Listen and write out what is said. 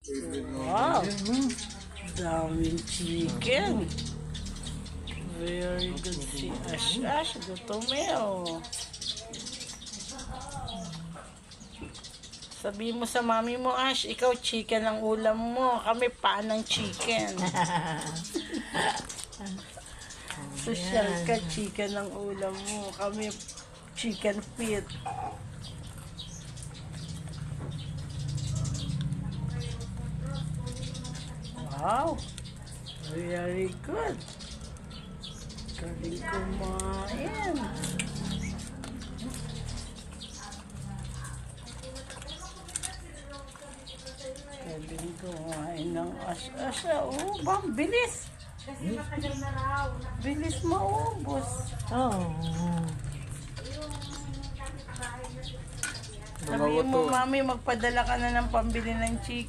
Wow! Daming chicken. Very good si Ash. Ash, gutom eh. Sabi mo sa mami mo, Ash, ikaw chicken ang ulam mo. Kami pa ng chicken. Social ka, chicken ang ulam mo. Kami chicken feet. Wow! Very good. Galing kumain. Galing kumain ng asa. Oh, bang, bilis. Bilis maubos. Oh. Sabihin mo, mami, magpadala ka na ng pambili ng chicken.